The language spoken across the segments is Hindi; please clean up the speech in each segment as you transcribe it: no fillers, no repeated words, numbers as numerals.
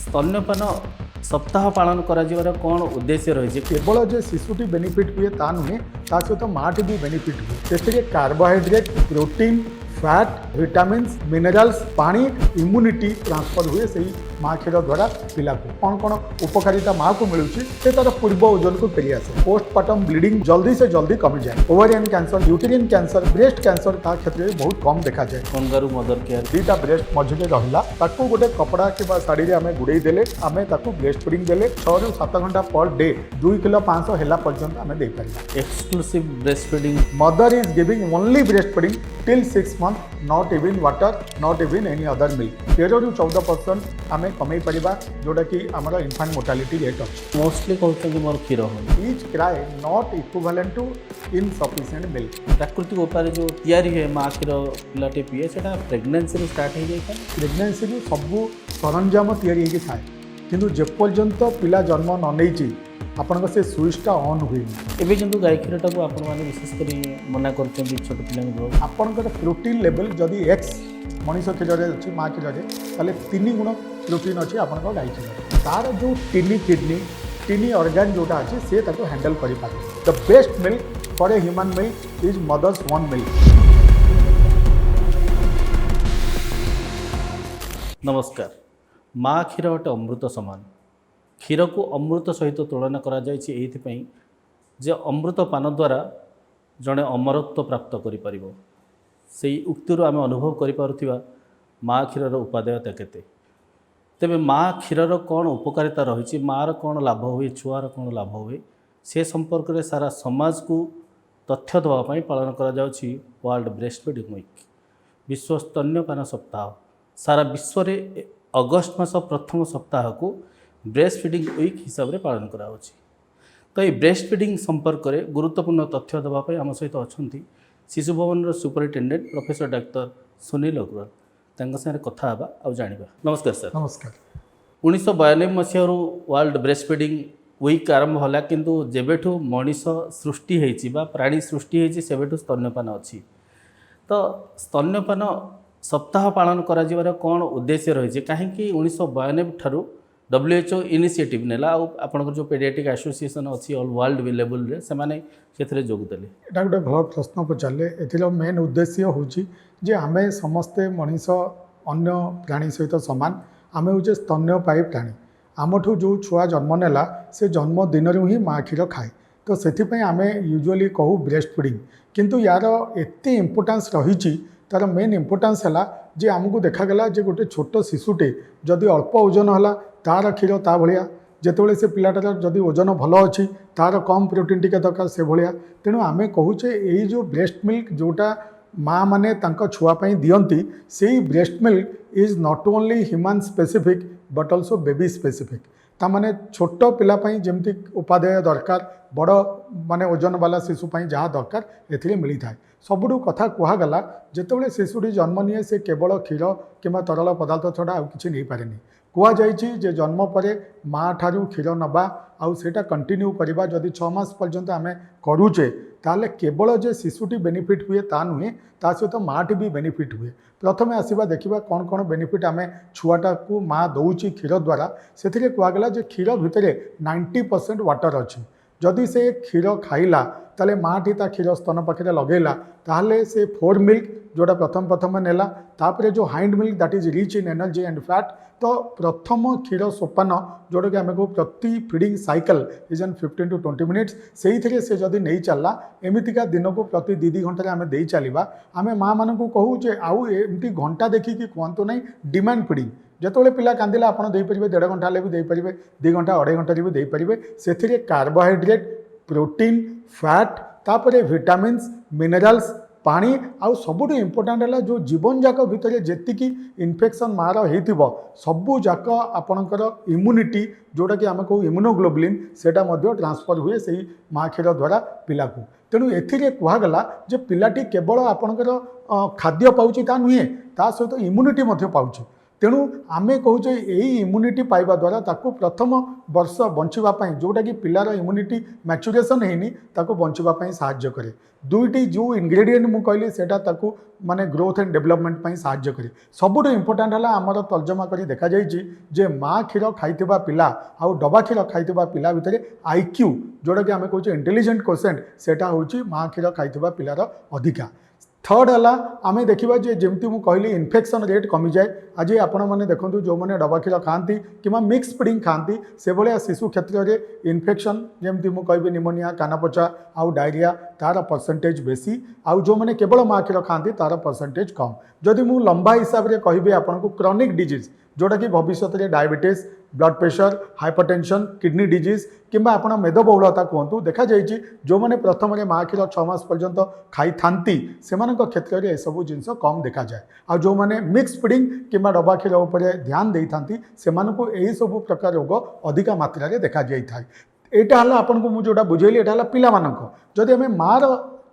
स्तन्यपान सप्ताह पालन कर कौन उद्देश्य रही केवल जे शिशुटी बेनिफिट हुए ता नुहे ता सहित माटी भी बेनिफिट हुए से carbohydrate protein fat vitamins minerals पानी इम्यूनिटी ट्रांसफर हुए से माँ क्षीर द्वारा पिला को कौन कौन उपकारिता माँ को मिलूँ से तार पूर्व ओजन को फेरी आसे पोस्टपार्टम ब्लीडिंग जल्दी से जल्दी कमी जाए ovarian cancer uterine cancer breast cancer ता क्षेत्र में बहुत कम देखा जाए कंगारू मदर केयर दुईटा ब्रेस्ट मझे रहा ताकू गोटे कपड़ा कि शाढ़ी आम गुड़े देले आम ब्रेस्ट फीडिंग देले 6 ରୁ 7 घंटा पर डे 2 किलो 500 है पर्यंत आम दे पार exclusive breast feeding mother is giving only breast feeding till 6 months not even water not even any other milk 13 ରୁ 14% आम कमे पारिबा जोटा कि आमर इनफांट मोर्टालिटी रेट अच्छे मोस्टली कहते मोर क्षीर हो each cry not equivalent to insufficient milk प्राकृतिक उपाय जो तैयारी है माँ क्षीर पिलाटे पीए से प्रेगनेंसी स्टार्ट हो जाए प्रेगनेंसी सबू सरंजाम तैयारी थाए किंतु जेपर्यंत पिला जन्म न नहीं आपन से स्विचटा ऑन हुए एवं किंतु गाय क्षीर टाक विशेषकर मना कर छोट पिला आपंकर प्रोटीन लेवल जदि एक्स मनीष क्षीर अच्छी माँ क्षीर ताले 3 गुण प्रोटीन अच्छी आप गाय क्षीर तार जो टिनी किडनी टिनी ऑर्गन जोटा अच्छे से हैंडल कर the best milk for a human milk is mother's one milk. नमस्कार माँ क्षीर गोटे अमृत सामान क्षीर को अमृत सहित तुलना करा जायछि एइथिपई जे अमृत पान द्वारा जड़े अमरत्व प्राप्त करिपारिबो सेई उक्तिर आम अनुभव करिपारुथिबा माँ क्षीरर उपादेयता केते तेबे माँ क्षीरर कौन उपकारिता रही माँ कौन लाभ हुए छुआर कौन लाभ हुए से संपर्क में सारा समाज को तथ्य देवाई पालन करा वर्ल्ड ब्रेस्ट फीडिंग वीक विश्व स्तन्यपान सप्ताह सारा विश्व में अगस्ट मास प्रथम सप्ताह को ब्रेस्ट फीडिंग वीक हिसाब से पालन करा तो ये ब्रेस्ट फीडिंग संपर्क में गुरुत्वपूर्ण तथ्य देवाई आम सहित अच्छा शिशु भवन सुपरिटेडेट प्रोफेसर डॉक्टर सुनील अग्रवाल तांका सारे कथा हवा आ जानिबा। नमस्कार सर। नमस्कार। 1992 मसीह वर्ल्ड ब्रेस्ट फीडिंग वीक आरंभ होला किंतु जेबेठू मनीष सृष्टि होइछि बा प्राणी सृष्टि होइछि सेबेठू स्तन्यपान अछि तो स्तन्यपान सप्ताह पालन करा जिवार कौन उद्देश्य रही कहीं 1992 ठारू WHO इनिशिएटिव नेला आपन जो पेडियाट्रिक एसोसिएशन अच्छी ऑल वर्ल्ड लेवल रे से माने सेथरे जोग देले एटा गोटे भल प्रश्न पचारे एथिर मेन उद्देश्य होची जे आमे समस्ते मनीष अन्य प्राणी सहित सामान आमे होचे स्तन्यपायी प्राणी आमठू जो छुआ जन्म नेला से जन्म दिन ही माँ क्षीर खाए तो से आमे यूजुअली कहू ब्रेस्ट फीडिंग किंतु यार एते इम्पोर्टेंस रही तार मेन इम्पोर्टेंस है जे आमको देखागला जे गोटे छोट शिशुटे जदि अल्प ओजन है तार क्षीर ता भाया जितेबाला से पिलाटार जदि ओजन भल अच्छी तार कम प्रोटीन टी दरकार से भाया तेणु आम कहूचे यही जो ब्रेस्ट मिल्क जोटा माँ मैंने छुआपाई दियंती से breast milk is not only human specific but also baby specific ताने छोट पिलापाई जमती उपादेय दरकार बड़ माने ओजन वाला शिशुपाई जहाँ दरकार एथिरे मिली थाए सबुठू कथा कहगला जितेबाला शिशुटी जन्म निए से केवल क्षीर किंबा तरल पदार्थ छड़ा आउ किछि नहीं पारेनी कहुई जे जन्म पर माँ ठारू क्षीर नवा आउ सेटा कंटिन्यू करवा जदि 6 मास पर्यंत आम करुचे ताले केवल जे शिशुटी बेनिफिट हुए ता नुहे ता सहित माँटी भी बेनिफिट हुए प्रथम आसवा देखा कौन कौन बेनिफिट आम छुआटा को माँ दौची क्षीर द्वारा से कहगला जे क्षीर भितर 90% वाटर अच्छी जदि से क्षीर खाइला ताले माँटी ता क्षीर स्तन पाखे लगेला ताहले से 4 मिल्क जोटा प्रथम नेला तापरे जो hind milk that is rich in energy and fat तो प्रथम क्षीर सोपान जोटा कि आम को प्रति feeding cycle is an 15 to 20 minutes से से जदि नहीं चलला एमतीका दिन को प्रति 2 घंटे आम दे चलवा आम माँ मान को कहूँ जे आउ एमती घंटा देखिकी कहतु ना डिमांड फीडिंग जिते पिला कांदिला आप देपारे 1.5 घंटा भी देपारे 2 घंटा 2.5 घंटा भी देपारे से कार्बोहाइड्रेट प्रोटीन फैट तापरे विटामिन्स मिनरल्स पानी आउ सबुठ इम्पोर्टाट है जो जीवन जाक भितर जी इन्फेक्शन मार हो सबू जाक आपणकर इम्यूनिटी जोटा कि आम कहू इम्यूनोग्लोबुलिन सेटा ट्रांसफर हुए से माँ क्षीर द्वारा पिला को तेणु एथिरे कहगला जे पिलाटी केवल आपणकर खाद्य पाउची ता नुहे ता सहित इम्यूनिटी पाउची तेणु आमे कहूचे यही इम्यूनिटी पाइबा द्वारा ताकू प्रथम वर्ष बंचापी जोटा कि पिलार इम्यूनिटी मैच्युरेशन हैनी ताकू बंचापी साहाय्य करे दुईटी जो इंग्रेडिएंट मु कहली सेटा ताकू माने ग्रोथ एंड डेवलपमेंट पई साहाय्य करे सबुठ इंपोर्टेंट है आमर तर्जमा करी देखा जाइए जे माँ क्षीर खाइथिबा पिला आउ डबा क्षीर खाइथिबा पिला भितर आईक्यू जोटा कि आमे कहूचे इंटेलिजेंट कोसेंट सेटा होची माँ क्षीर खाइथिबा पिलार अधिका थर्ड है आम देखा जमी मुझे कहली इन्फेक्शन रेट कमी जाए आज आपण मैंने देखूँ जो मैंने डबा क्षीर खाती कि मिक्स फीडिंग खाती से भाया शिशु क्षेत्र में इन्फेक्शन जमी मुझे कहबी निमोनिया कानापचा आउ डायरिया तार परसेंटेज बेसी आउ जो मैंने केवल माँ क्षीर खाती तार परसेंटेज कम जदि मु लंबा हिसाब से कहबी आपन को क्रॉनिक डिजीज जोटा कि भविष्य में diabetes blood pressure hypertension kidney disease किंबा आपण मेदबहुलता कहतु देखा जाइए जो मैंने प्रथम माँ क्षीर 6 मास पर्यंत खाई थांती से क्षेत्र में सब जिनस कम देखा जाए आ जो मैंने मिक्स फीडिंग किंबा डबा क्षीर उपर ध्यान दे था से यही सब प्रकार रोग अधिक मात्रा देखा जाए यहाँ है आपन को मुझे बुझेली यहाँ है पिला जदि आम माँ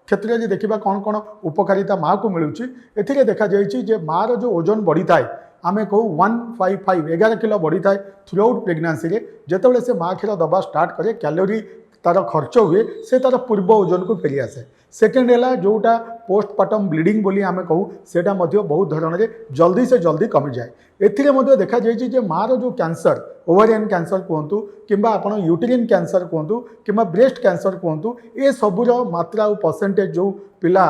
क्षेत्र में देखा कौन कौन उपकारिता माँ को मिलूँ ए देखा जाइए माँ जो ओजन बढ़ी थाए आमे कहू 155 11 किलो बढ़ी थाए थ्रू आउट प्रेगनेंसी रे जेतेबेले से माँ क्षीर दबा स्टार्ट करे कैलोरी तार खर्च हुए से तार पूर्व ओजन को फेरी आसे सेकेंड है जोटा पोस्टपार्टम ब्लीडिंग बोली आमे कहू सेटा मध्य बहुत धरण जल्दी से जल्दी कमी जाए एथिरे मध्य देखा जाइए माँ जो कैंसर ओवरियन कैंसर कहतु किंबा आपण यूटेरिन कैंसर कहतु किंबा ब्रेस्ट कैंसर कहतु ए सबूर मात्रा और परसेंटेज जो पिला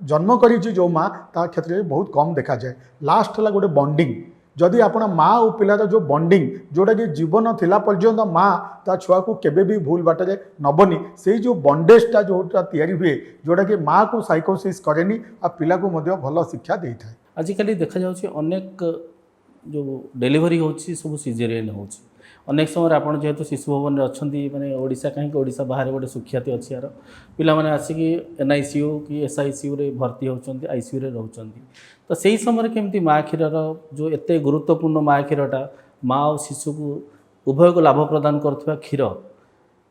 जन्म करी जो माँ ता क्षेत्र में बहुत कम देखा जाए लास्ट है गोटे बॉन्डिंग जदि आपण माँ और पिलार जो बॉन्डिंग जोटा कि जीवन थिला पर्यंत माँ ता छुआ को केबे भी भूल बाटे नबनी से जो बॉन्डेजटा जोटा तैयारी हुए जोटा कि माँ को साइकोसिस करेनी आ पिला को मध्य भल शिक्षा दे था आजिकल देखा जाउछि अनेक जो डेलीवरी होछि सब सिजेरियन होछि अनेक समय आपड़ जेहेतु शिशु भवन में अच्छा मैंने ओडिशा कहीं ओडिशा बाहर गोटे सुख्याति अच्छी यार पिलाने आसिकी एनआईसीयू कि एसआईसीयू रे भर्ती होती आईसीयू रे रहउछंती तो सही समय केमती माँ क्षीर जो एते गुरुत्वपूर्ण माँ क्षीरटा माँ और शिशु को उभय को लाभ प्रदान करथुवा क्षीर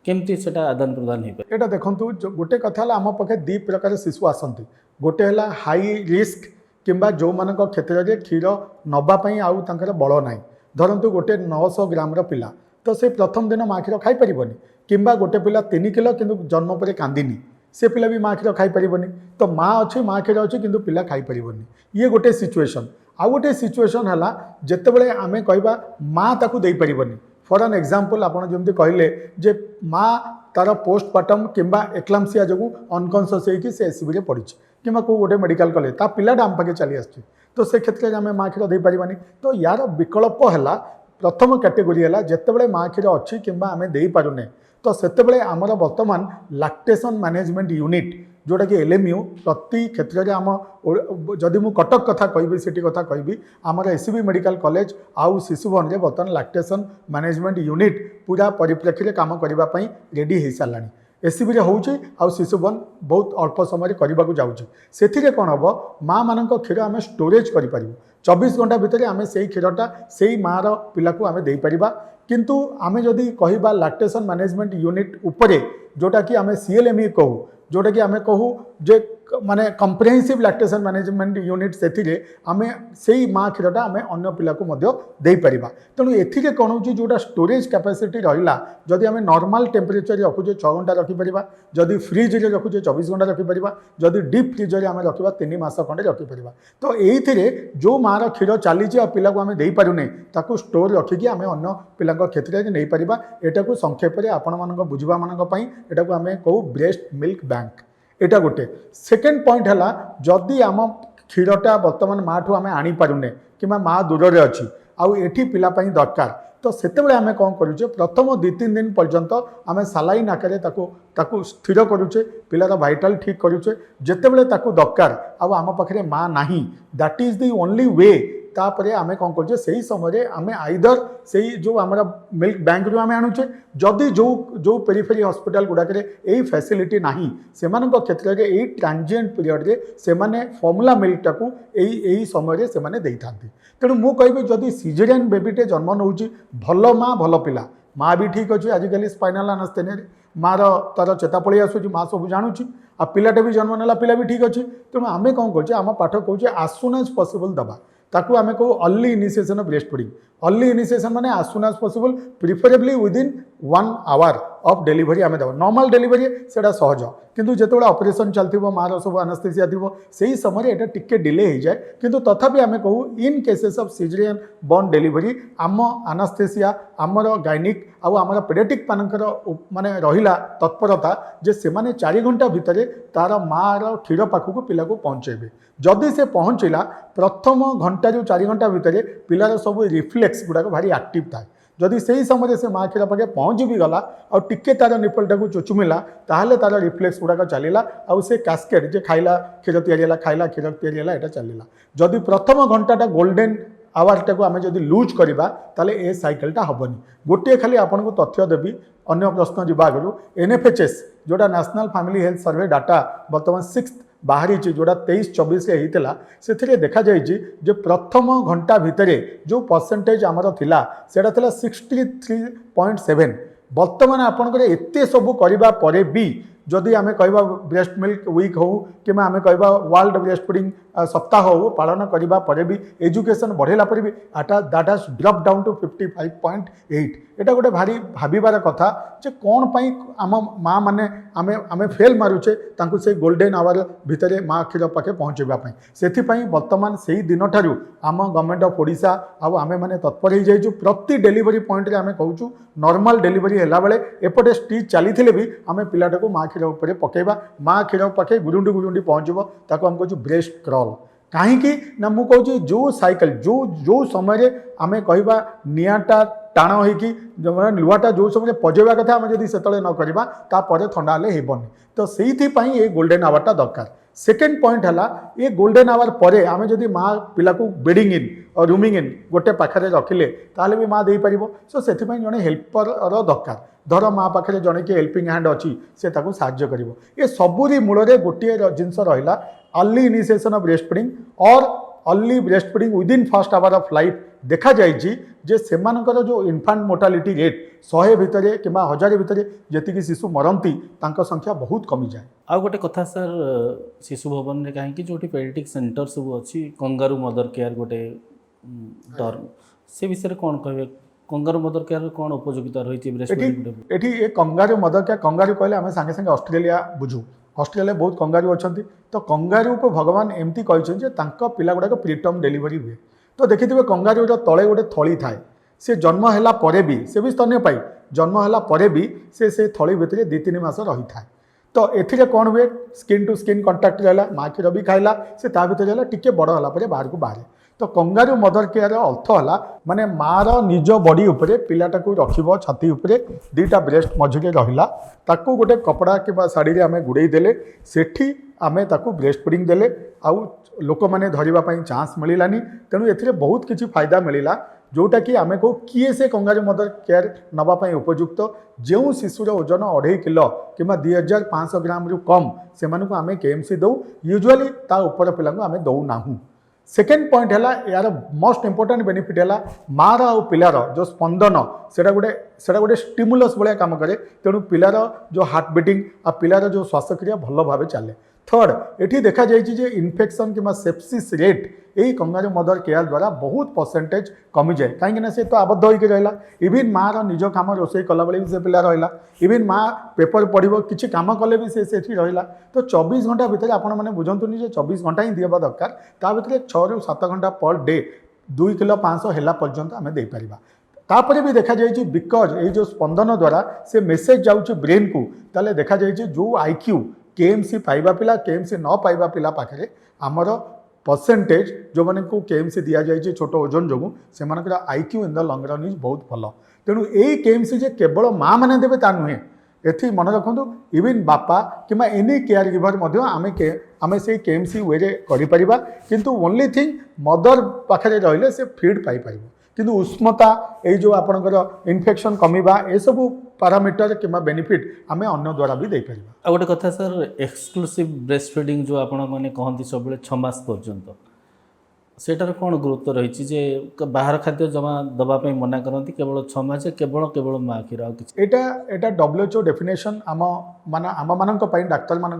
केमती सेटा आदान प्रदान हो यहाँ देखूँ गोटे कथा आम पाखे दी प्रकार शिशु आसती गोटे है हाई रिस्क किंबा जो मान क्षेत्र में क्षीर नवापाई आउ तांकर बल ना धरतु गोटे 900 ग्राम पिला तो से प्रथम दिन माँ क्षीर खाई परिबनी किंबा गोटे पिला 3 किलो किंतु जन्म पर कांदिनी से पिला भी माँ क्षीर खाई परिबनी तो माँ अच्छी माँ क्षीर अच्छी किंतु पिला खाई परिबनी ये गोटे सिचुएशन आउ गोटे सिचुएशन है जितेबले आम कहवा माँ ताकू दे परिबनी फॉर एन एग्जांपल आपन जमती कहले जे माँ तार पोस्टपार्टम किंबा एक्लाम्सिया जो अनकनसीयस होगी से एससीबी पड़ी कि गोटे मेडिकल कले ता पिलाटा आम पाखे चली आस तो से क्षेत्र में आम माँ क्षीर दे पारिबानी तो यार विकल्प है प्रथम कैटेगोरी है जितेबले माँ क्षीर अच्छी किंबा आम दे पारुने तो सेतेबले आमर वर्तमान लैक्टेशन मैनेजमेंट यूनिट जोटा कि एलएमयू प्रति क्षेत्र में आम जदि मु कटक कथा कहि सिटी कथा कहि आमर एससीबी मेडिकल कॉलेज आउ शिशु भवन में बर्तमान लैक्टेशन मैनेजमेंट यूनिट पूरा परिप्रेक्षी में काम करने रेडी हो सारा एससीबी होउछि आउ शिशु भवन बहुत अल्प समय करने को जाऊँगी से कौन हम माँ मान क्षीर आम स्टोरेज करूँ 24 घंटा भितर आम से क्षीरटा से माँ पिला को आम दे पारिबा किंतु आम जदि कहबा लैक्टेशन मैनेजमेंट यूनिट उपरे जोटा कि आम सीएलएमई कहू जोटा कि आम कहू जे माने कम्प्रेहेंसिव लैक्टेशन मैनेजमेंट यूनिट से आम से माँ क्षीरटा आम अन्य पिला को मध्य दे पारिबा तेणु एथिरे कौन हो जोटा स्टोरेज कैपेसिटी रहिला जदि आम नॉर्मल टेम्परेचर रखुचे 6 घंटा रखिपर जदि फ्रिज रे रखुचे 24 घंटा रखिपर जदि डीप फ्रिज रे आम रखा 3 मास खंडे रखिपर तो यही जो माँ क्षीर चली पिला को आम दे पारुने ताकू स्टोर रखिकी आम अन्य पिला क्षेत्र में नहीं पारिबा एटा को संक्षेप में आपण मान बुझा मानी एटा को आम कहू ब्रेस्ट मिल्क बैंक एटा गोटे सेकेंड पॉइंट है जदि आम क्षीरटा बर्तमान माँ ठू आम आनी पारुने कि माँ दूर में अच्छी आउ एठी पिला पाई दरकार तो सेतेबेले आम कौन करुचे प्रथम 2-3 दिन पर्यंत आम सालाइन आकार ताकू स्थिर करुचे पिलार भाइटाल ठीक करुचे जितेबेले ताकू दरकार आम पाखे माँ नाही that is the only way तापर आम कौन करुचे से समय आम आइदर से जो आम मिल्क बैंक रू आम आणुचे जदि जो पेरिफेरी हॉस्पिटल गुड़ाक यही फैसिलिटी नाही सेमान क्षेत्र में यही ट्रांजिएंट पीरियड रे सेमाने फॉर्मुला मिल्क टाकू यही समय से दे था तेणु मु कहबी जदि सिजेरियन बेबीटे जन्म नौ भल माँ भल पिला माँ भी ठीक अच्छे आजिकल स्पाइनाल एनास्थेनिया माँ तार चेता पलि आसूँ माँ सब जानूँ आ पिलाटे भी जन्म नेला पिला भी ठीक अच्छे तेणु आम कौन करें आम पाठ कहे आज सुन एज पॉसिबल दबा ताकू आमे कहू early initiation of breast feeding. Early initiation माने as soon as possible, preferably within 1 hour of delivery आमे देबो। नॉर्मल डिलीवरी सेटा सहज, किंतु जेतोबे ऑपरेशन चलथिबो मार सब एनेस्थेसिया थिबो सेही समय एटा टिके डिले हो जाए, किंतु तथापि आमे कहू in cases of caesarean born delivery आम एनेस्थेसिया आमर गायनिक आउ आमर पेडियाट्रिक मानकर माने रहिला तत्परता जे से माने 4 घंटा भितरे तार मार क्षीर पाखक पिला को पहुँचेबे। जदि से पहुँचला प्रथम घंटा जो 4 घंटा भितर पिलार सब रिफ्लेक्स गुड़ाक भारी एक्टिव थाए। जदि से समय से माँ क्षीर पाखे पहुँच भी गला और टिके तार निपलटा को चुचुमिला ताहले तार रिफ्लेक्स गुड़ाक चलला आउ से कास्केड जे खाइला क्षीर तैयारी खाइला क्षीर तैयारी एटा चलला। जदि प्रथम घंटाटा गोल्डन आवारटा को आम जब लुज करवा ताले ए साइकेलटा हेनी। गोटे खाली आपको तथ्य देवी अन्य प्रश्न जी आगु NFHS जोटा national family health survey data बर्तमान 6th बाहरी जोटा 23-24 होता से देखा जे प्रथम घंटा भितर जो परसेंटेज आमर थिला सेटा थिला 63.7। बर्तमान आपंकर एत सब करबा परे भी जदि आमे कहबा ब्रेस्ट मिल्क वीक हो कि आमे कहबा वर्ल्ड ब्रेस्ट फीडिंग सप्ताह हो पालन करबा परे भी एजुकेशन बढ़ेला परे भी that has drop down to 55.8। एटा गोटे भारी भाबिबार कथा जे कौन पाई आम माँ माने आमे आमे फेल मारुचे तांकु से गोल्डन आवर भितरे माँ क्षीर पाखे पहुँचवा से बर्तमान से ही दिन ठारू आम गवर्नमेंट ऑफ ओडिशा आउ आमे माने तत्पर हो जाइछु। प्रति डिलीवरी पॉइंट रे आमे कहूछु नॉर्मल डिलीवरी हैला बेले एपटे स्टिच चली भी आमे पिलाटा को माँ क्षीर उपर पकेबा, माँ क्षीर पाखे गुरुंडी गुरुंडी पहुँचबो ताको हम कहूछु ब्रेस्ट क्रॉल। कहीं ना मु कहूँ जो साइकिल जो समय आमे कहबा नियाटा टाण होइकी लुहाटा जो समय पजेवा कथा आम जदि सेतले न करबा तापर थंडा हेले हेबनी। तो सेइथिपाई ये गोल्डन आवरटा दरकार। सेकेंड पॉइंट है ये गोल्डन आवर पर आम जदि माँ पिला को बेडिंग इन और रूमिंग इन गोटे पाखे रखिले ताले भी माँ दे पार। सो से जड़े हेल्पर दरकार। धर माँ पाखे जड़े कि हेल्पिंग हैंड अच्छी से साहाଯ୍य कर। ये सबुरी मूल गोटे जिनस रहा early initiation of breast feeding और early breast feeding within first hour of life देखा जाइए जे सेमानकर जो इन्फांट मोर्टालिटी रेट 100 भितर कि 1000 भितर जी शिशु मरती संख्या बहुत कमी जाए। आ गोटे कथा सर शिशु भवन में कहीं जो पेडियाट्रिक सेंटर सब अच्छी कंगारू मदर केयर गोटे टर्म से विषय कौन कहे कंगारू मदर केयर कौन उपयोगिता रही है? ये कंगारू मदर केयर कंगारू कहले आम सांगे सांगे ऑस्ट्रेलिया बुझू। ऑस्ट्रेलिया बहुत कंगारू अच्छा तो कंगारू को भगवान एमती कहते पिला गुड़ाक प्रीटर्म डिलीवरी हुए। तो देखिए कंगारू तले गोटे थली थाए से जन्म है पर भी से भी स्तन्यपायी जन्म है पर भी से थली भितर 2-3 मास रही था। तो एथिरे कौन हुए स्किन टू स्किन कंटाक्ट रहा माँ क्षीर भी खाइला से भितर टिके बड़ है बाहर को बाहर। तो कंगारू मदर केयर अर्थ है माने मार निज बॉडी उपरे पिलाटा को रखिबो छाती उपरे 2टा ब्रेस्ट मझिरे रहिला ताकू गोटे कपड़ा कि शाड़ी आमे गुड़े देले सेठी आमे ताकू ब्रेस्ट फीडिंग देले आउ लोक मैंने धरवाई चान्स मिलानी। तेणु ए बहुत किसी फायदा मिलला जोटा कि आमे को किए से कंगारू मदर केयर नवापाई उपयुक्त। जो शिशुर ओजन 2.5 किलो कि 2500 ग्राम रु कम से आमे KMC दौ यूजुअली ता ऊपर पिला आमे दौ नाहू। सेकेंड पॉइंट है यार मोस्ट इंपोर्टेंट बेनिफिट है मार आ पिलार जो स्पंदन सेटा गोटे स्टिमुलस भाया काम करे। तेणु पिलार जो हार्ट बीटिंग आ पिलार जो श्वासक्रिया भल भाव चले। थर्ड एठी देखा जाइए इन्फेक्शन कि सेप्सिस रेट यही कंगारू मदर केयर द्वारा बहुत परसेंटेज कमी जाए कहीं से तो आबद्ध होकर रहा। इवन माँ निज कम रोसे कला बेले भी से पिला रहा। इवन माँ पेपर पढ़ो कि कम कले भी से रहा। तो 24 घंटा भितर आपण मैंने बुझंतुनि जे 24 घंटा ही दिवा दरकार ता भितर 6 ରୁ 7 घंटा पर डे 2 किलो 500 है पर्यंत आम दे पारिबा। तापरे भी देखा जाइए बिकज ये जो स्पंदन द्वारा से मेसेज जाउछि ब्रेन को ताले देखा जाइए जो IQ KMC पाइबा पिला KMC न पाइबा पिला पाखे आमर परसेंटेज जो मैंने को KMC दि जाए छोट ओजन जो से IQ in the lung run is बहुत भल। तेणु यही KMC जे केवल माँ मैंने देवे ता नुहे एथि मन रखु इवन बापा कि एनी केयर गिवर आमे से KMC वे करिपरिबा। किंतु ओनली थिंग मदर पाखे रहिले से फीड पाई पाइबो। किंतु उष्मता ये जो आपणकर इन्फेक्शन कमिबा ए सब पारामीटर कि बेनिफिट आमे अन्य द्वारा भी दे परिबा। आ गोटे कथा सर एक्सक्लूसिव ब्रेस्ट फीडिंग जो आपण माने कहंती सब 6 मास पर्यंत सेटार कौन गुरुत्व रही जे बाहर खाद्य जमा दवाई मना करती केवल 6 मास केवल माँ क्षीर एटा WHO डेफिनेशन आम मान डाक्तर मान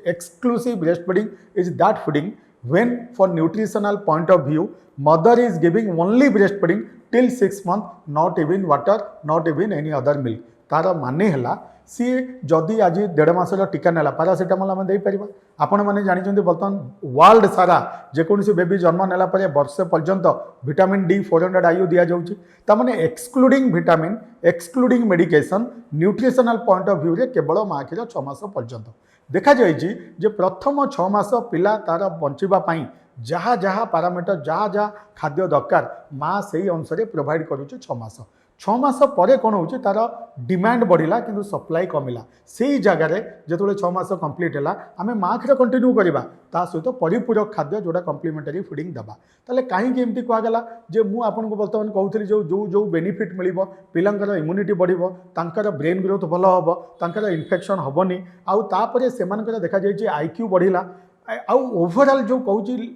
exclusive breast feeding is that feeding when for nutritional point of view mother is giving only breastfeeding till 6 months, not even water, not even any other milk. तार माने हला सी जदि आज 1.5 मासर टीका नेला पारासीटामोल आम देपर आपण मैंने जानते बर्तमान वर्ल्ड सारा जेकोसी बेबी जन्म नेला वर्षे पर्यंत विटामिन डी 400 IU दि जाऊँगी ताने excluding vitamin excluding medication nutritional point of view रे केवल माँ क्षीर 6 मास पर्यंत देखा जाए प्रथम 6 मास पिला तार बंचापी जहाँ जहाँ पारामीटर जहाँ जहाँ खाद्य दरकार माँ से अनुसार प्रोवाइड करुचे 6 मास 6 मास पर कौन हो तार डिमांड बढ़ला किंतु सप्लाई कमिला से जगार जो 6 मास कंप्लीट है आम माँ क्षीर कंटिन्यू करवा ता सहित परिपूरक खाद्य जोटा कम्प्लीमेंटारी फीडिंग दबा ताले कहीं एमती कहगला जे मु आपन को बर्तमान कहूली जो जो जो बेनिफिट मिल पिलांकर इम्यूनिटी बढ़िबो तांकर ब्रेन ग्रोथ भल हम तांकर इन्फेक्शन हेनी आउ तापरे सेमानकर देखा जाए IQ बढ़िला आउ ओवरऑल जो कहूँ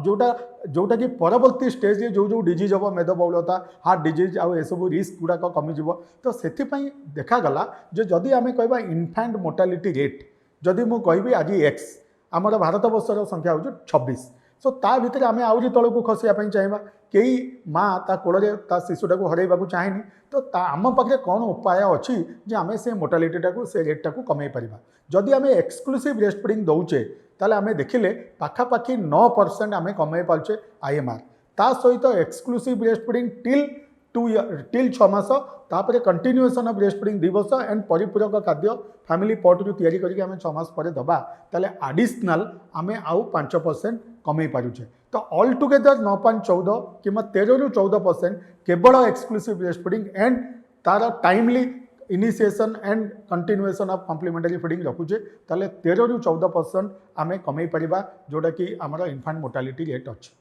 जोटा जोटा कि परवर्ती स्टेज जो जो डिजीज हम मेदबहुलता हार्ट डिजीज आउ ए सब रिस्क गुड़ाक कमिज तो से देखागला जो जदि आम कह इनफैंट मोर्टालिटी रेट जदि मु कहि आज एक्स आमर भारत वर्षर संख्या हो 26 सो ता भितर आम आहरी तौक खसापी चाहिए कई माँ ता कोल शिशुटा को हरइबा चाहेनी तो आम पाखे कौन उपाय अच्छी जे आम से मोर्टालिटीटा को से रेटा को कमे पार जदि आम एक्सक्लूसिव ब्रेस्ट फीडिंग दौचे ताले आमे देखिले पाखापाखि 9% आमे कमे पार्चे IMR ता सहित एक्सक्लूसिव ब्रेस्ट फीडिंग टिल 6 मास तापर कंटिन्यूएशन ऑफ ब्रेस्ट फीडिंग 2 वर्ष एंड परिपूरक खाद्य फैमिली पॉट रु तैयारी करके आमे 6 मास पर दबा ताले एडिशनल आमे आउ 5% कमे पारुचे तो ऑल टुगेदर 9.14 किंवा 13 रु 14% केवल एक्सक्लूसिव ब्रेस्ट फीडिंग एंड तार timely initiation and continuation of complementary feeding रखुचे ताले 13 रु 14% आमे कमे परिबा जोटा कि आमर इनफैंट मोर्टालिटी रेट अच्छी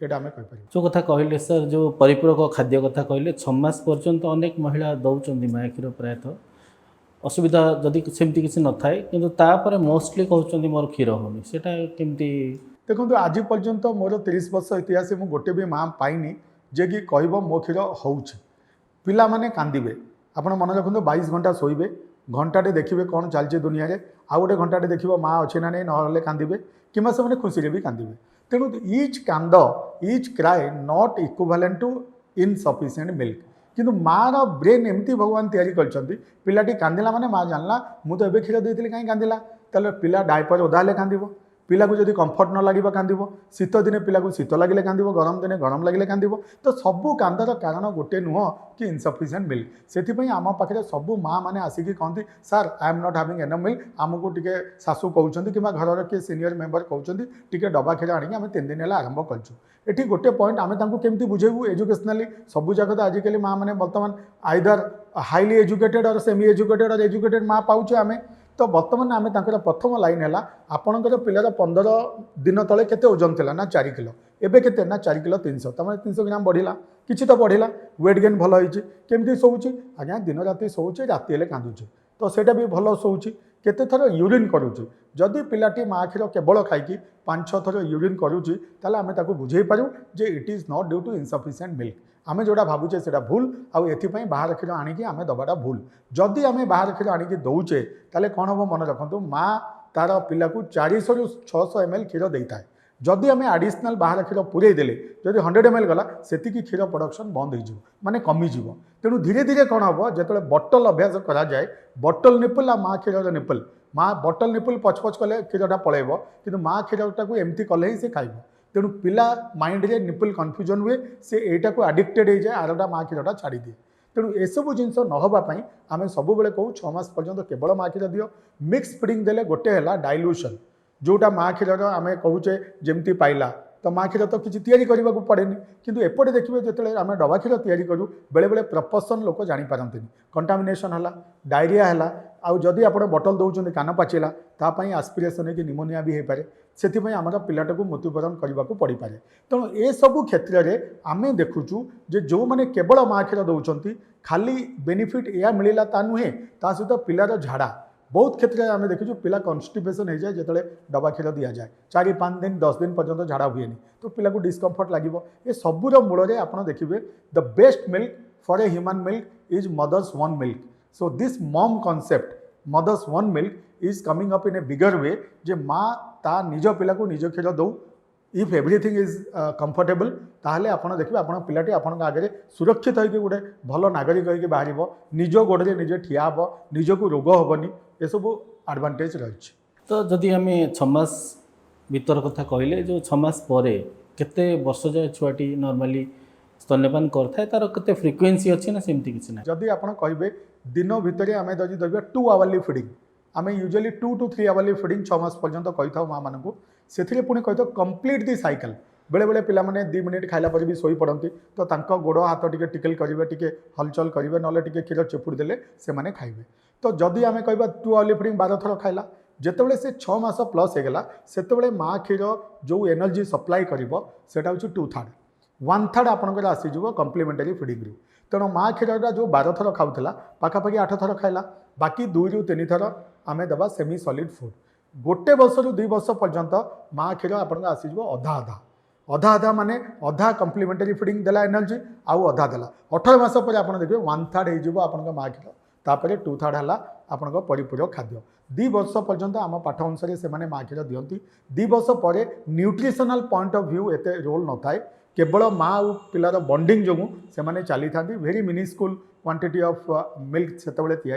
एटा आमे कहि परिबा जो कथा कहले सर जो परिपूरक खाद्य कथा कहले 6 मास पर्यंत अनेक महिला दौरान माँ क्षीर प्रायतः असुविधा जदि सेमती किसी न थाए किंतु तापर मोस्टली कहते मोर क्षीर होनी सेटा केमती देखो आज पर्यंत मोर 30 वर्ष इतिहास मु गोटे भी माँ पाइनी जे कि कहब मो क्षीर होउछि पिला माने कांदिबे आपण मन रखु 22 घंटा शोबे घंटाटे देखिए कौन चलती दुनिया रे आउ गोटे घंटाटे देखिए माँ अच्छे ना नहीं ना कांदिबे कि से खुशी भी कांदिबे तेणु इच कांद each cry not equivalent to insufficient milk किंतु माँ ब्रेन एमती भगवान तैयारी करछंती पिलाटी कांदिला माने माँ जानला मु तो एबे क्षीर देइथिली काई कांदिला ताले पिला डायपर ओदा हेले कांदिबो पिला को जदि कंफर्ट न लगे कांदिबो शीत दिने पिला को शीत लगे कांदिबो गरम दिने गरम लगे कांदिबो तो सबू कांदर कारण गोटे नुह कि इनसफिशिएंट मिल्क से आम पाखे सबू माँ मैंने आसिक कहती sir I am not having enough milk आमको टे शाशु कहते कि घर किए सीनियर मेंबर कहते टे डबा क्षीर आनिक आम 3 दिन है आरंभ करूँ ये गोटे पॉइंट आम केमती बुझेबू एजुकेशनाली सबू जगह तो आजिकल माँ मैंने बर्तमान आइदर हाईली एजुकेटेड और सेमी एजुकेटेड और एजुकेटेड माँ पाचे आम तो बर्तमान आम प्रथम लाइन है आपणकर पिलार 15 दिन तले केते ओजन थिला ना 4 किलो एबे केते ना 4 किलो 300 तमें 300 ग्राम बढ़िला किछि तो बढ़िला वेट गेन भल होइछि केमती सोउछि आज्ञा दिन राति सोउछि राति हेले कांदुछि तो सेटा भी भल सोउछि केते थर यूरिन करूछि जदि पिलाटी माँ क्षीर केवल खाइकी 5-6 थर यूरिन करूछि ताले आमे ताकू बुझेई पारू जे it is not due to insufficient milk आमे जोड़ा भावुचे सेटा भूल आउ एथिपई बाहर क्षीर आनिकी आमे दबाटा भूल जदि आमे बाहर क्षीर आनिकी दउचे ताले कोन हो मन रखंतु माँ तार पिला को 400 रु 600 ml क्षीर देइताय जदि आमे एडिशनल बाहर क्षीर पुरे देले जदि 100 ml गला सेतिकी क्षीर प्रोडक्शन बंद हो जिवो माने कमी जिवो तेणु धीरे धीरे कौन हम जो बटल अभ्यास करा जाए बटल निपल आ माँ क्षीर निपल माँ बटल निपल पछपछ कले क्षीरटा पलैब कि माँ क्षीरटा को एमती कले ही से खाइब तेणु पिला माइंड रे निपल कन्फ्यूजन हुए से एटा को एडिक्टेड हो जाए आरटा माँ क्षीरटा छाड़ी दिए तेणु एसबू जिन नहबापी आम सब कहूँ 6 मास पर्यंत केवल माँ क्षीर दियो मिक्स फीडिंग देले गोटे है डाइल्यूशन जोटा माँ क्षीर आम कहूचे जमती पाइला तो माँ क्षीर तो किसी तैयारी करने को पड़े किंतु एपटे देखिए जो आम डबा क्षीर तैयारी करूँ बेले बेले प्रपोर्शन लोक जापारती कंटामिनेशन है डायरिया है आउ जदि आप बटल दौरान कान पाचिला तापाई आस्पिरेसन है कि निमोनिया भी हो पाए से आम पिलाटा को मृत्युवरण करने को पड़ पाए तेणु ए सबू क्षेत्र में आम देखुचु जे जो मैंने केवल माँ क्षीर दौरान खाली बेनिफिट या मिलला ता नुहे ता सहित पिलार झाड़ा बहुत क्षेत्र में आम देखीचु पिला कन्स्टिपेसन हो जाए जो डबा क्षीर दि जाए 4-5 दिन 10 दिन पर्यंत झाड़ा हुए तो पिला को डिस्कम्फर्ट लगे ये सबूर मूल में आप देखिए the best milk for a human milk is mother's one milk so this mom concept mother's one milk is coming up in a bigger way जे माँ ता निज पिला को निज क्षीर दौ इफ एवरीथिंग इज कंफर्टेबल ताहले आपण देखिए आपण पिलाटी आपण आगे सुरक्षित होकर गोटे भल नागरिक होकर बाहर निज गोड़े निजे ठिया हम निजक रोग हेनी ये सब एडवांटेज रही। तो जदि आम 6 मास भीतर कथा कहले जो 6 मास पर केते वर्ष जाए छुआटी नॉर्मली स्तन्यपान करता है तार केते फ्रिक्वेंसी अच्छी ना सेमती किसी ना जदि आप कहे दिन भितर आम जदि देवे 2 आवरली फीडिंग आम यूजुअली 2 to 3 आवरली फीडिंग 6 मास पर्यंत कही था माँ मानक से पुणी कही कंप्लीट दि साइकिल बेले बेले पिला माने 2 मिनिट खाइला पर भी सोई पड़ती तो तांको गोड़ हाथ टिके टिकल करेंगे टिके हलचल करेंगे ना टिके क्षीर चेपुड़ी देले से माने खाइबे। तो जदि आम कह 2 आवरली फीडिंग 12 थर खाइला जितेबाला से 6 मास प्लस होगला से माँ क्षीर जो एनर्जी सप्लाई कर सेटा हूँ 2/3 1/3 आपंकर आसीज कम्प्लीमेंटारी फीडिंग रु तेणु माँ क्षीरटा जो 12 थर खाऊला पाखापाखि 8 थर खाइला बाकी 2 ରୁ 3 थर आम देवा सेमी सॉलिड फूड गोटे वर्ष रु 2 वर्ष पर्यंत माँ क्षीर आपन आसीज अधा अधा अधा अधा माने अधा कम्प्लीमेंटारी फीडिंग देला एनर्जी आउ अधा देला 18 मास पर आप देखिए 1/3 हो आपन माँ क्षीर तापर 2/3 है आपन परिपूरक खाद्य 2 वर्ष पर्यंत आम पाठ अनुसार से माँ क्षीर दिखती 2 वर्ष पर न्यूट्रिशनल पॉइंट ऑफ व्यू एते रोल न थाए केवल माँ और पिलार बॉन्डिंग जो से चली था वेरी मिनिस्कुल क्वांटिटी ऑफ मिल्क से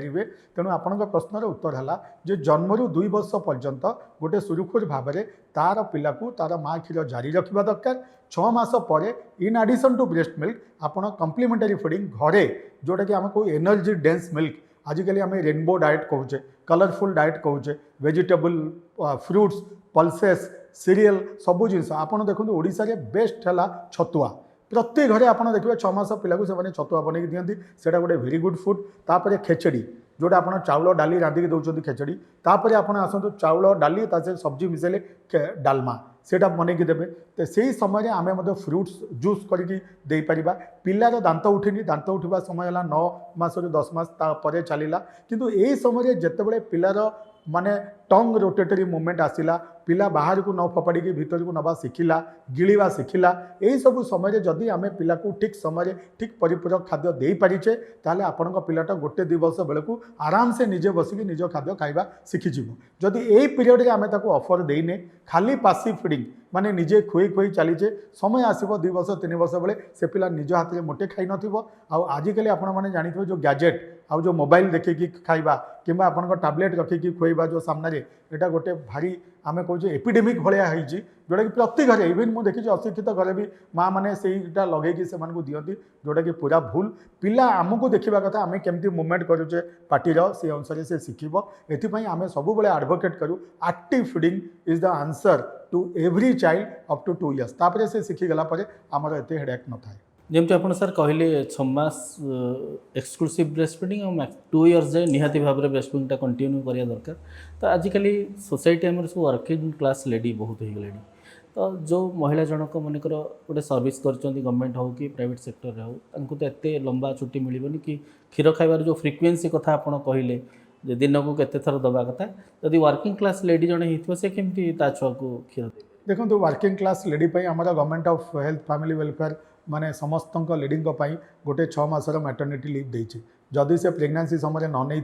हुए तेणु आपण प्रश्नर उत्तर है जे जन्मरू 2 वर्ष पर्यंत गोटे सुरुखुर भाव में तार पिला को तार माँ क्षीर जारी रखा दरकार 6 मास पर in addition to breast milk आपण कम्प्लीमेंटारी फीडिंग घरे जोटा कि आम को एनर्जी डेन्स मिल्क आजिकल आम रेनबो डाएट कहूचे कलरफुल डाएट कहूचे वेजिटेबल फ्रुट्स पल्सेस सीरियल सबू जिन आपड़ देखो ओडिशा रे बेस्ट है छतुआ प्रति घरे आप देखिए 6 मास पिला को से छतुआ बनई दिखती से गोटे वेरी गुड फूड तापर खेचड़ी जोटा आप चाउल डाली रांधिक दौरान खेचड़ी तापर आप आसतु चाउल डाली सब्जी मिसेले डालमा सेटा बनईकी देवे तो से समय आम फ्रुट्स जूस करपर पिलार दांत उठिनी दांत उठा समय है 9 मास रु 10 मास तापर चलला किंतु यही समय जितेबाला पिलार माने टंग रोटेटरी मूवमेंट आसला पिला बाहर को न फपाड़ी भीतर को नवा शिखिला गिड़ा शिखिला यही सब समय जदि आम पिला को ठीक समय ठीक परिपूरक खाद्य दे पारिचे ताले आपण पिलाटा गोटे 2 वर्ष बेले को आराम से निजे बसिक निज खाद्य खाइबा शिखिज जदि यही पीरियड आम ऑफर देने खाली पासिव फीडिंग माने निजे खुई खुई चलीचे समय आसो 2 वर्ष 3 वर्ष बेले से पिला निज हाथ में मोटे खाई नथिबो आजिकल आपण मैंने जानिथिबे जो गैजेट आउ जो मोबाइल देखिकी खाइबा किंबा आपन टैबलेट रखिकी खुएबा जो सामने एटा गोटे भारी आम कहे एपिडेमिक भाया होती जोटा कि प्रति घरे इवेन मुझे देखी अशिक्षित घरे भी माँ मैंने से लगे से दिखती जोटा कि पूरा भूल पिला आमको देखा कथा आम केमती मुवमेंट करुचे पार्टीर से अनुसार से शिखब एपाई आम सब एडवोकेट करूँ active feeding is the answer to every child up to 2 years तापर से शिखिगला आमर एत हेडेक न थाए जमी आप सर कहले 6 मास एक्सक्लूसिव ब्रेस्ट फीडिंग और 2 years जाए निहाती भाव में ब्रेस्ट फीडिंगटा कंटिन्यू करिया दरकार तो आजिकल सोसाइटी आम सब वर्किंग क्लास लेडी बहुत हो गले तो जो महिला जनक मनकर गोटे सर्विस कर गवर्नमेंट हो कि प्राइवेट सेक्टर हो तो एत लंबा छुट्टी मिलबनी कि क्षीर खाइबार जो फ्रिक्वेन्सी कथा आप कहले दिन को केते थर दबा कथा जदि वर्किंग क्लास लेडी जड़े हो से केमती ता छुआ को क्षीर दे देखो working class lady government of health family welfare माने समस्त लेडींग गोटे 6 मासर मैटर्निटी लीव देती जदि से प्रेगनेंसी समय न नहीं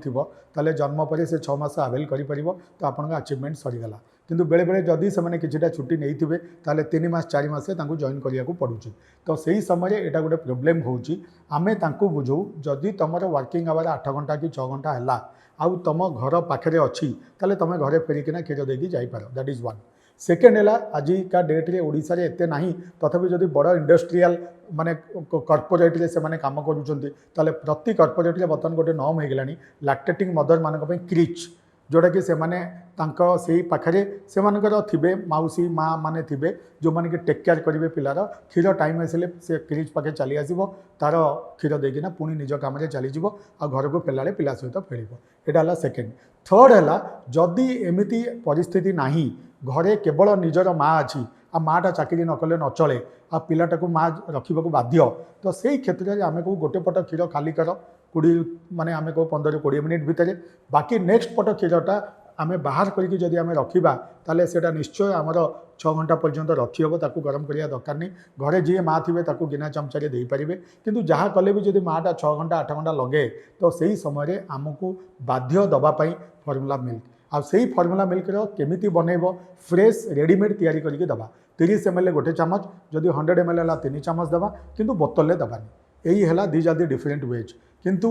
ताले जन्म पर से 6 मास आवेल कर तो आपन अचिवमेंट सरीगला किंतु बेले बेले जदि से किछिटा छुट्टी नहीं थे ताले 3 मास 4 मास जॉइन करिया को पड़ुची तो सही समय एटा गोटे प्रोब्लेम होउची आमे तांको बुझौ जदि तुमर वर्किंग आवर 8 घंटा कि 6 घंटा है आउ तुम घर पाखे अच्छी ताले तुम घरे फेरिकिना क्षीर देकी जाइपार दैट इज वन सेकेंड है आजिका डेट्रे ओडिशा रे एते नाही तथापि जदि बड़ इंडस्ट्रियल माने कॉर्पोरेट रे से माने काम करूछंती ताले प्रति कॉर्पोरेट रे बर्तमान गोटे नॉर्म हो गलानी लैक्टेटिंग मदर मानक पे क्रिच जोटा कि से माने तांको सेही पाखरे से मानकर थिबे माउसी माँ माने थिबे जो माने कि टेक केयर करिवे पिलार क्षीर टाइम आसले से क्रिच पाखे चली आसीबो तार क्षीर देकिना पुणी निज काम चली जीवो आ घर को फेलाले पिला सहित फेलिबो एटा हला सेकेंड थर्ड है जदि एमिति परिस्थिति नाही घरे केवल निजर माँ अच्छी आ माँटा चाकरी न कले न चले आ पिलाटा को माँ रखा बाध्य तो से क्षेत्र में आम को गोटे पट क्षीर खाली कर 20 माने आम को 15-20 मिनिट भितर बाकी नेक्स्ट पट क्षीरटा आम बाहर करके जदि आम रखा ताले सेटा निश्चय आमर 6 घंटा पर्यंत रखी हम ताकू गरम करिया दरकार नहीं घरे जी माँ थे ताकू गिना चमचारे दे पारे किंतु जहाँ कले भी जदि माँटा 6 घंटा 8 घंटा लगे तो सही समय आमको बाध्य दवापाई फर्मूला मिल्क आ से फर्मूला मिल्क केमिति बनइब फ्रेश रेडीमेड तैयारी करके दबा 30 ml गोटे चामच जदि 100 ml है 3 चामच देवा किंतु बोतल देवानी यही है these are the different ways किंतु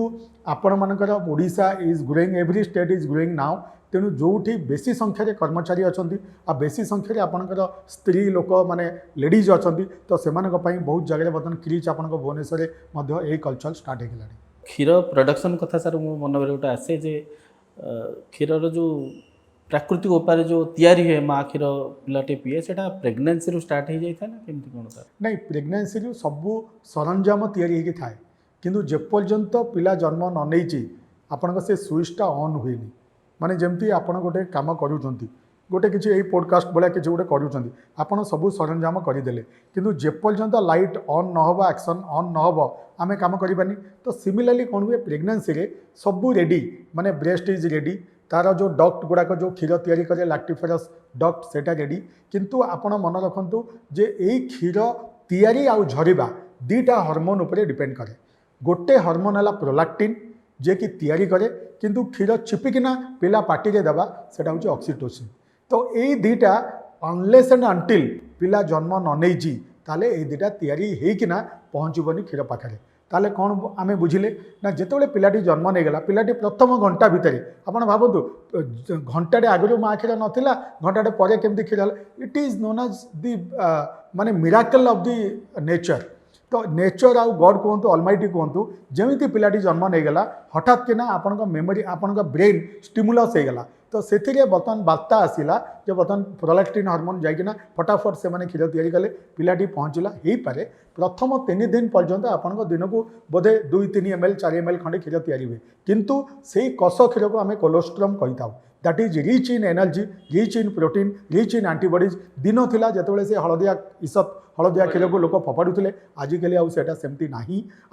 आपण मानकर Odisha is growing every state is growing now तेणु जोठी बेसी संख्यार कर्मचारी अच्छा आ बेसी संख्यार आपणकर स्त्री लोक माने लेडीज अच्छा तो से बहुत जगह बर्तमान क्रिच आप भुवनेश्वर यही कल्चर स्टार्ट हो गला क्षीर प्रोडक्शन कथा सर मो मन में गोटे आसे जे क्षीर जो प्राकृतिक उपाय जो तैयारी है माँ क्षीर पिलाटे पीए से प्रेगनेंसी रू स्टार्ट हो जाए ना केमती कौन सर नहीं प्रेगनेंसी रू सबू सरंजाम तैयारी होगी थाए किंतु जेपर्यंत पिला जन्म न नहीं आपण से स्विचटा ऑन हुए माने जमती आपण गोटे काम करूछंती गोटे किसी यही पॉडकास्ट भाया किसी गोटे करूछंती आपण सबू सरंजाम करदेले किंतु जेपर्यंत लाइट ऑन न हो एक्शन ऑन न हो आम काम करबानी तो सिमिलरली कौन हुए प्रेगनेंसी रे सबू रेडी माने ब्रेस्ट इज रेडी तार जो डक्ट गुड़ाक जो क्षीर तैयारी करे लैक्टिफेरस डक्ट सेटा रेडी किंतु आपण मन रखंतु जे एई क्षीर तैयारी आउ झरिबा दीटा हार्मोन उपरे डिपेंड करे गोटे हार्मोन है प्रोलैक्टिन जे कि तैयारी करे किंतु क्षीर चिपिकिना पिला पार्टी रे देबा सेटा होची ऑक्सीटोसिन तो यही दीटा अनलेस एंड अंटिल पिला जन्म न नहीं ताले ये दीटा तैयारी होइकिना पहुँचबनी क्षीर पाखे ताले कौन आम बुझिले ना जिते पिलाटी जन्म नहीं गला पिलाटी प्रथम घंटा भितर आपड़ भावतु घंटाटे आगु माँ क्षीर नाला घंटाटे पर केमती क्षीर it is known as the माने मिराकल ऑफ दि नेचर तो नेचर आउ गॉड कहतु अलमाइटी कहतु जमी पिलाटी जन्म नहीं गला हठात कि आपण मेमोरी आपण ब्रेन स्टिमुलस हो गला तो से बर्तमान बार्ता आसला जो बर्तमान प्रोलैक्टिन हार्मोन जाइकिना फटाफट से माने क्षीर तैयारी कले पिलाटी पहुँचला हो पारे प्रथम 3 दिन पर्यंत आपण दिन को बोधे 2-3 ml 4 ml खंडे क्षीर तैयारी हुए किंतु से कष क्षीर को आम कोलेस्ट्रम कही था that is rich in energy rich in protein rich in antibodies दिन थिला जेतेबेले से हलदिया ईसत हलदिया क्षीर को लोक फपाड़ुले आजिकल आउटा सेमती ना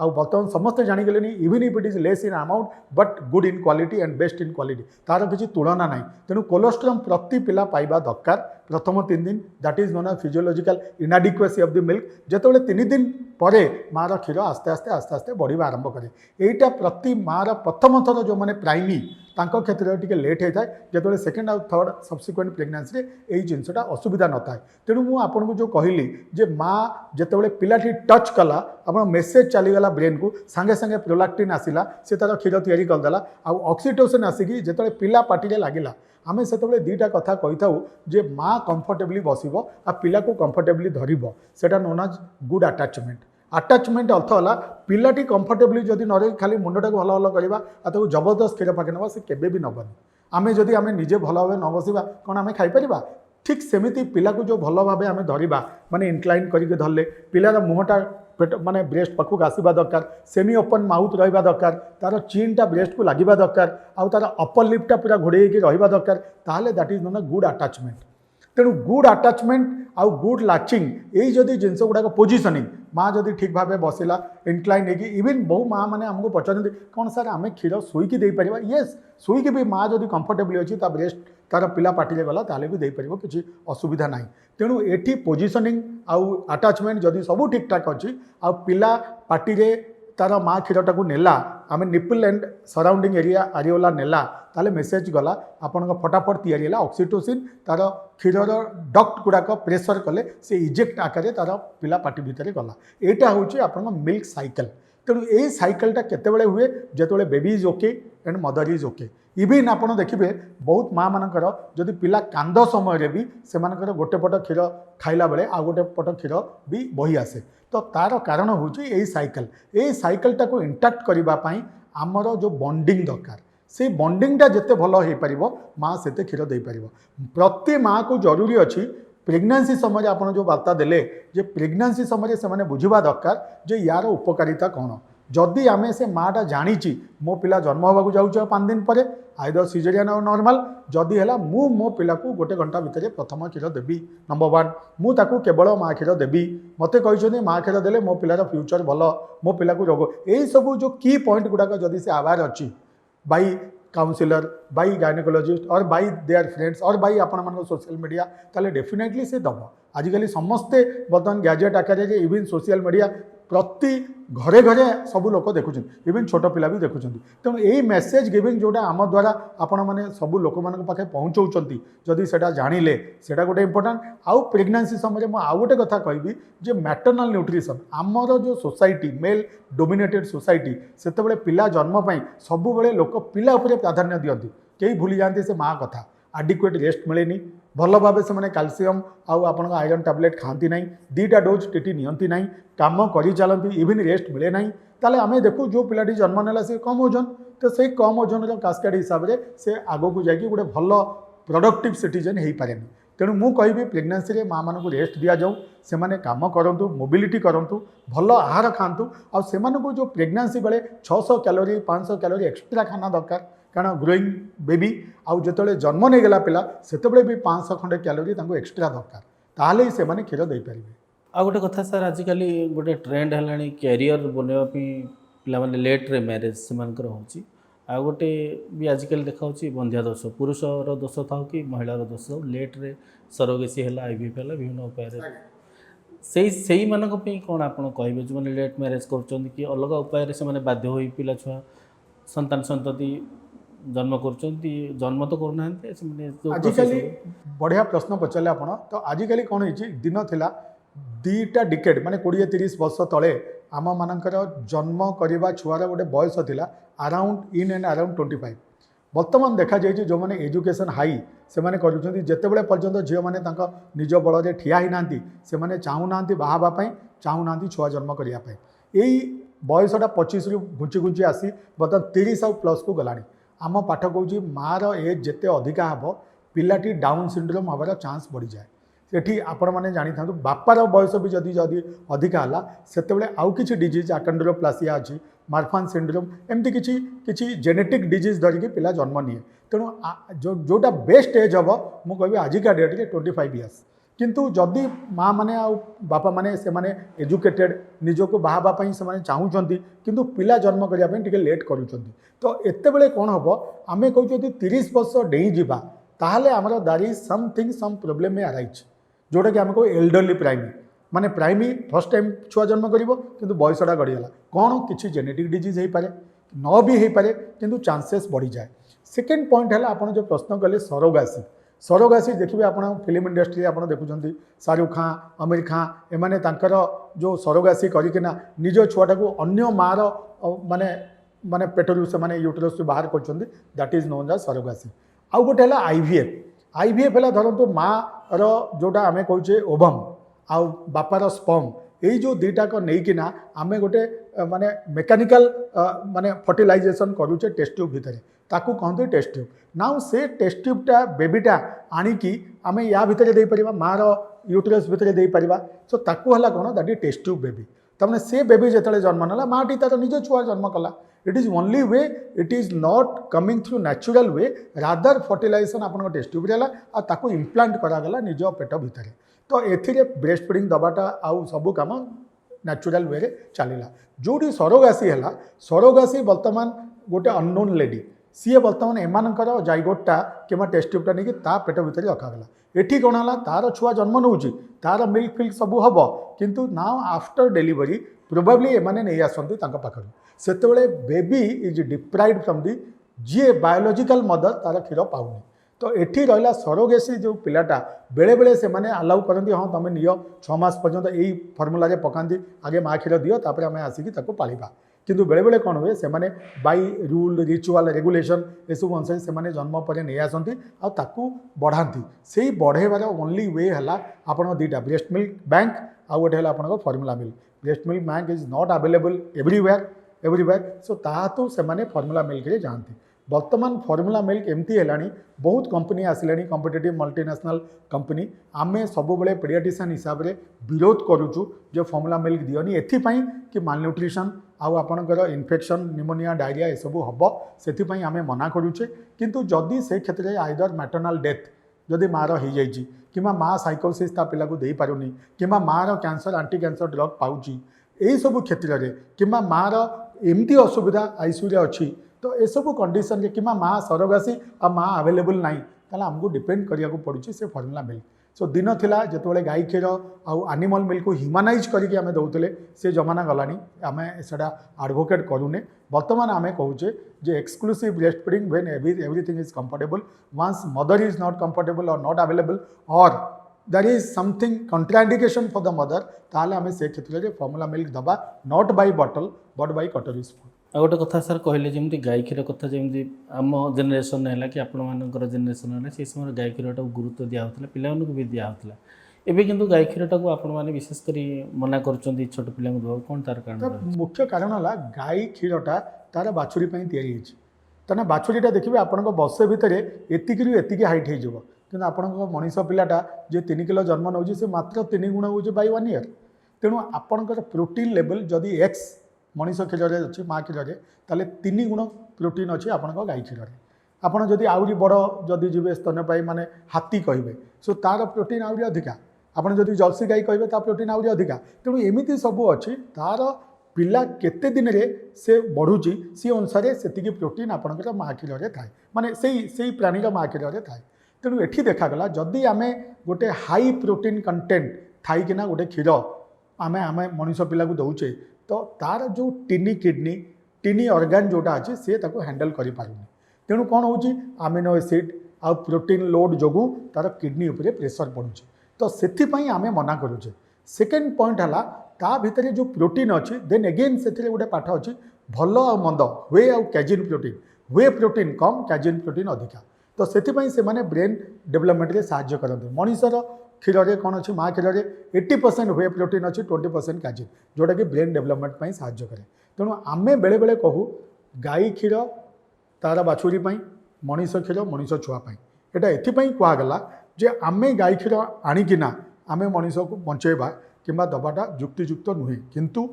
आ बर्तमान समस्ते जाणीगले even if it is less in amount but good in quality and best in quality तार किसी तुलना ना तेणु कोलेस्ट्रम प्रति पिला पाइबा दरकार प्रथम 3 दिन that is known physiological inadequacy of the milk जेतेबेले 3 दिन पर मार क्षीर आस्ते आस्ते आस्ते आस्ते बढ़िया आरंभ करे यहीटा प्रति मार प्रथम थर जो मैंने प्राइमी तांको क्षेत्र टिके लेट होता है जो सेकेंड आउ थर्ड सब्सिक्वेंट प्रेगनेंसी यही जिनसा असुविधा न था तेणु मुझे जो कहली जे माँ जिते पिलाटी टच कला आप मेसेज चलीगला ब्रेन को सांगे सांगे प्रोलैक्टिन आसला से तार क्षीर तैयारी करदेला आउ ऑक्सीटोसिन आसिकी जिते पिला पार्टी लगिला आम से दीटा कथा कही था जे माँ कंफर्टेबली बसब आ पिला को कंफर्टेबली धरब सेटा known as good attachment attachment अर्थ है पिलाटी कंफर्टेबली जदि न रही खाली मुंडटा को भल भल करवा ताको जबरदस्त क्षीर पाखे ना से केबे भी नबनी आम जदि आम निजे भल भाव न बसवा कौन आम खाईपर ठीक सेमिति पिला को जो भल भाव आम धरवा माने इनक्लाइन करके धरले पिलार मुहटा पेट माने ब्रेस्ट पाखक आसवा दरकार सेमी ओपन माउथ रहा दरकार तार चीनटा ब्रेस्ट को लगे दरकार आउ तार अपर लिप्टा पूरा घोड़े रहा दरकार ताहले that is known good attachment तेणु गुड अटैचमेंट आउ गुड लाचिंग यही जदि जिनस गुड़ाक पोजिशनिंग माँ जदि ठीक भाव बसला इनक्लाइन होगी इवन बहु माँ मैंने आमको पचारती कौन सार आम क्षीर शोईकी देपर येस शोईकी भी माँ जदि कंफर्टेबली अच्छी ब्रेस्ट तार पिला पार्टी गला ताले भी देपर किसी असुविधा ना तेणु एटी पोजिशनिंग आउ अटैचमेंट जदि सब ठीक ठाक अच्छी आ पिला पार्टी तार माँ क्षीरटा को नेला आम निपल एंड सराउंडिंग एरिया आरियोला नेला ताले मेसेज गला आपण फटाफट तैयारी है ऑक्सीटोसिन तार क्षीर डक्ट गुड़ाक प्रेसर कले से इजेक्ट आकार तार पिला पार्टी भितर गला यहाँ हूँ आप मिल्क साइकिल तेणु यही साइकिलटा केतबेले हुए जिते baby is okay and mother is okay even आप देखिए बहुत माँ मानकर जदि पिला कांद समय भी से गोटे पट क्षीर खाइला बेले आ गोटे पट क्षीर भी बही आसे तो तार कारण हूँ यही साइकिलटा को इंटैक्ट करने आमर जो बॉन्डिंग दरकार से बॉन्डिंगटा जिते भल हो पार माँ से क्षीर दे पार प्रति माँ को जरूरी अच्छी प्रेगनेंसी समय आप जो वार्ता देले जे प्रेगनेंसी समय से बुझा दरकार जे यार उपकारिता कौन जदि आम से माँटा जानी मो पिला जन्म होगा जाऊँ 5 दिन पर आइदर सिजेरियन और नॉर्मल जदि है मो पिला को गोटे घंटा भितर प्रथम क्षीर देवी नंबर 1 मुझे केवल माँ क्षीर देवी मत कही माँ क्षीर देले मो पिलार फ्यूचर भल मो पिला को रोग यही सब जो की पॉइंट गुड़ाक जदि से आवार अच्छी बाई काउंसिलर बाई गायनेकोलॉजिस्ट और बाई देयर फ्रेंड्स और बाई आपण सोशल मीडिया ताले डेफिनेटली से दब आजिकल समस्ते बर्तमान गैजेट आकार इवन सोशल मीडिया प्रति घरे घरे सब लोक देखुं इवन छोट पिला भी देखुं तेणु यही मेसेज गिविंग जोटा आम द्वारा आपण मैंने सब लोक मान पाखे पहुँचाऊँच जदि से जानिले से गोटे इंपोर्टाट आउ प्रेगनेंसी समय मुझे आउ गोटे कथा कहबी जे मैटरनाल न्यूट्रिशन आमर जो सोसाइटी मेल डोमिनेटेड सोसाइटी से पिला जन्म सब लोक पिला उपरे प्राधान्य दियंती कई भूली जाते से माँ कथा आडिक्वेट रेस्ट मिलेनी भल भाव से कैल्शियम आउ आपण आयरन टैबलेट खाती ना 2टा डोज टीटी नियंती ना काम कर चलती इवन रेस्ट मिले ना ताले आम देखू जो पिलाटी जन्म नेला से कम ओजन तो से कम ओजन कास्केड हिसाब से से आग को जाकि गोटे भल प्रोडक्टिव सिटीजन हो पारे तेणु मु कहि प्रेगनेंसी माँ मानक रेस्ट दि जाऊ से माने काम करूँ मोबिलिटी करूँ भल आहार खातु आउ जो प्रेगनेंसी बेले 600 कैलोरी 500 कैलोरी एक्सट्रा खाना दरकार कारण ग्रोइंग बेबी आउ जो जन्म नहीं गला पिला से भी 500 खंडे कैलोरी एक्सट्रा दरकार ताहले से माने क्षीर दे पारे। आ गोटे कथा सर आजिकल गोटे ट्रेंड है कैरियर बनवाई पे लेट रे मैरिज से होची आ गोटे भी आजिकल देखा बंध्या दोष पुरुषर दोष था कि महिलार दोष लेट रे सरोगेसी है आईवीएफ है विभिन्न उपाय से मानी कौन आप कहे जो मैंने लेट मैरिज कर अलग उपाय से बाध्य हो पिला छुआ संतान संतति जन्म जन्म तो करना आजिकली बढ़िया प्रश्न पचारे आप तो आजिकली कौन हो दिन थिला 2टा डिकेड माने 20-30 वर्ष तले आम मानकर जन्म करवा छुआर गोटे बयस थिला अराउंड इन एंड अराउंड 25 बर्तमान देखा जाए जो मैंने एजुकेशन हाई से मैंने करते पर्यंत झील मैंने निज बल ठिया ही ना से चाहूना बाहापी चाहूना छुआ जन्म करने यही बयसटा 25 रु घुंची घुंची आसी बर्तमान 30 प्लस को गला आम पाठ कौच मार एज जिते अधिका हे पिलाटी डाउन सिंड्रोम हमार चांस बढ़ी जाए सेठी आपण मैंने जानी था बापार बयस भी जदि जदि अधिका है से आउ कि डिजीज आकंड्रोप्लासिया अच्छी मार्फान सिंड्रोम एमती किसी जेनेटिक डिजीज धरिकी पिला जन्म निए तेणु जोटा बेस्ट एज हम मुझे कहि आजिका डेट रे 25 इयर्स किंतु जदि माँ मैंने आ बापा मैंने से माने एजुकेटेड निजको बाहापी से चाहूँगी किंतु पिला जन्म करने लेट करुँच तो एत बेले कौन हम आम कहते 30 वर्ष डेई जावा ताहले आमर दार इज समथिंग सम प्रोब्लेम में आराइज जोटा कि आम कह एल्डरली प्राइमी माने प्राइमी फर्स्ट टाइम छुआ जन्म कर किंतु बयसटा गड़ीगला कौन किसी जेनेटिक डिजीज हो पारे न भी हो पारे किंतु चांसेस बढ़ी जाए। सेकेंड पॉइंट है आप जो प्रश्न कले सरोगासी देखिए आप फिल्म इंडस्ट्री आप देखुं शाहरुख खान आमिर खान एमाने तांकर जो सरोगासी करना निज छुआटा को अन्य मार माने माने पेटरू से माने यूट्रस बाहर कर दैट इज नोन एज सरोगासी। आउ गोटे है आईवीएफ है धरतु माँ जोटा आम कहे ओभम आउ बापार स्पर्म यही जो 2टाक नहींकिना आम गोटे माने मेकानिकल माने फर्टिलाइजेशन करुचे टेस्ट ट्यूब भितर ताकू कहते टेस्ट ट्यूब नाउ से टेस्ट ट्यूबटा बेबीटा आणिकी आम या भितर दे परिबा मार यूट्रस भितर दे परिबा सो ताकू हला कोन that is test tube baby तमने से बेबी जेतले जन्म नेला माटी तार निज छुआ जन्म कला it is only way it is not coming through natural way rather fertilization आपन टेस्ट ट्यूब रेला आ ताकू इम्प्लांट करागला निज पेट भितर तो एथिरे ब्रेस्ट फीडिंग दबाटा आउ सबू काम नेचुरल वे चलला जोटी सरोगासी है सरोगासी बर्तमान गोटे अननोन लेडी सी बर्तमान एमानकर जाइगोटा कि टेस्ट ट्यूबटा नहीं ता पेट भितर रखागला एठी कौन है तार छुआ जन्म नौ तार मिल्क फिल्क सबू हम किंतु नाउ आफ्टर डेलीवरी प्रोबेबली एमाने नहीं आसती पाखर से baby is deprived from the जी बायोलॉजिकल मदर तार क्षीर पाऊनी तो एठी रहा सरोगेसी जो पिलाटा बेले बेले से माने अलाउ करती हाँ तुम नियो 6 मास पर्यंत यही फर्मुला पकाती आगे माँ क्षीर दियो तापर आम आसिक पालिबा किंतु बेले बेले कौन हुए से माने बाई रूल रिचुआल रेगुलेशन ये सब अनुसार से जन्म पर नहीं आसती आकू बढ़ाती से बढ़ेबार ओनली वे है आप 2टा ब्रेस्ट मिल्क बैंक आउ गोटे है आप formula milk breast milk bank is not available everywhere so तातु से माने फर्मुला मिल्क रे जाती वर्तमान फर्मुला मिल्क एमती है बहुत कंपनी आसिले कॉम्पिटिटिव मल्टीनेशनल कंपनी आमे सब बेले पीडियाट्रिशियन हिसाब से विरोध करुचु जो फर्मुला मिल्क दियोनी एथिपाई कि मालन्यूट्रिशन आउ आपणकर इन्फेक्शन निमोनिया डायरिया ये सब हम से आम मना करुचे किंतु जदि से क्षेत्र में आइदर मैटरनाल डेथ जदि मार हो जाइए कि माँ साइकोसिस ता पिला को दे पारुनी कि मार कैंसर आंटी कैंसर ड्रग पाउची यही सब क्षेत्र में कि मार एमती असुविधा आईसीयू अच्छी तो ये सब कंडीशन कि माँ सरोगासी आ माँ अवेलेबल नाई ताला हमको डिपेंड करिया को पड़ुची से फर्मुला मिल्क सो दिन थिला जेतबेले गाई क्षीर आउ एनिमल मिल्क को ह्यूमनाइज करके आमे दउतले से जमाना गलानी आमे सेटा एडवोकेट करूने वर्तमान आमे कहूचे जे exclusive breast feeding when everything is comfortable once mother is not comfortable और नॉट अवेलेबल और there is something contraindication for the mother ताले आमे से क्षेत्र में फॉर्मूला मिल्क दबा not by bottle but by katori spoon आ गोटे कथा सर कहले जमी गाई क्षीर कथा जमी आम जेनेसन है कि आपर जेनेसन है से समय गाई क्षीरटा गुरुत्व दिखाला पिला भी दिखाला एवं किंतु गाई क्षीरटा आपने विशेषकर मना कर छोट पिला कौन तार कारण मुख्य कारण है गाई क्षीरटा तार बाछुरी तैयारी तेना बाछुरीटा देखिए आपण वर्षे भितर एतिकरू एतिकी हाइट हो कि आपण मनीष पिलाटा जे 3 किलो जन्म नौ से मात्र 3 गुण हो बाय 1 ईयर तेणु आपणकर प्रोटीन लेवल जदि एक्स मनीष क्षीर अच्छी माँ क्षीर ताले 3 गुण प्रोटीन अच्छी आपण गाई क्षीर आपड़ जदि आउरी बड़ जदि जीवे स्तनपायी माने हाथी कहे सो तार प्रोटीन आउरी अधिका आपड़ जदि जर्सी गाई कहे ता प्रोटीन आउरी अधिका तेणु एमती सब अच्छी तार पिला केते दिन रे से बढ़ुची सी अनुसार से प्रोटीन आपणकर माँ क्षीर थाए माने से प्राणीर माँ क्षीर थाए तेणु एठी देखागला जदि आमे गोटे हाई प्रोटीन कंटेंट थाइकिना गोटे क्षीर आमे आमे मनीष पिला को दौचे तो तार जो टिनी किडनी टिनी ऑर्गन जोटा अच्छे सी ताको हैंडल करि पारुनी तेणु कौन होची अमीनो एसिड आ प्रोटीन लोड जोगु तार किडनी उपरे प्रेशर पड़ुचे तो सेथिपई आमे मना करूचे सेकेंड पॉइंट हला ता भितरे जो प्रोटीन अच्छी देन अगेन से गोटे पाठ अच्छी भल आ मंद वे आ कैजिन प्रोटीन वे प्रोटीन कम कैजिन प्रोटीन अधिका तो सेथिपई से माने ब्रेन डेवलपमेंट रे साहाय्य करते मनीषर क्षीर रे कौन अच्छी माँ क्षीर 80% वे प्रोटीन अच्छी 20% कैजिन जोटा कि ब्रेन डेवलपमेंट पर साहाय्य करे तेणु आमे बेले बेले कहू गाई क्षीर तार बाछुरी मनीष क्षीर मनीष छुआपाई एटा एथिपई कहगला जे आमे गाई क्षीर आणिकिना आमे मनीष को बंचेबा किंबा दबाटा युक्तियुक्त नुहे किंतु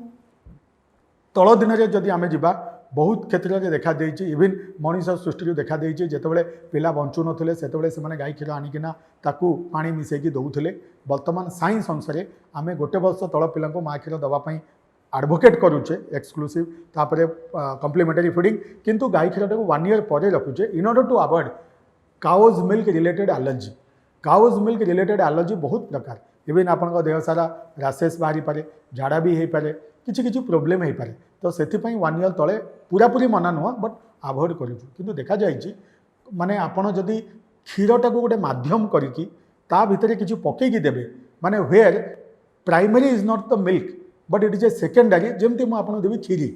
तल दिन में जदि आमे जिबा बहुत क्षेत्र में देखा देइछि इवन मनीष सृष्टि देखा देइछि जेतेबेले पिला बंचु नथिले सेतेबेले सेमाने गाई क्षीर आनिकिना ताकू पानी मिसेकी दउथिले वर्तमान साइंस अनुसार आमे गोटे वर्ष तल पिला को माँ क्षीर दवा पई एडवोकेट करूचे एक्सक्लूसिव तापरे कम्प्लीमेंटरी फीडिंग किंतु गाई क्षीर 1 ईयर पर रखुचे in order to avoid cow's milk related allergy cow's milk related allergy बहुत प्रकार इवन आपण देह सारा रासेस बाहरी पारे झाड़ा भी हो पारे किसी किसी प्रोब्लेम हो पारे तो से 1 ईयर तले पूरापूरी मना नुह बट अवॉइड करूँ किंतु देखा जाइए माने आपण जदि क्षीरटा को गोटे माध्यम करिकी ता भितर किसी पकईकी देवे माने where primary is not the milk but it is a secondary जमती मुझे देवी क्षीरी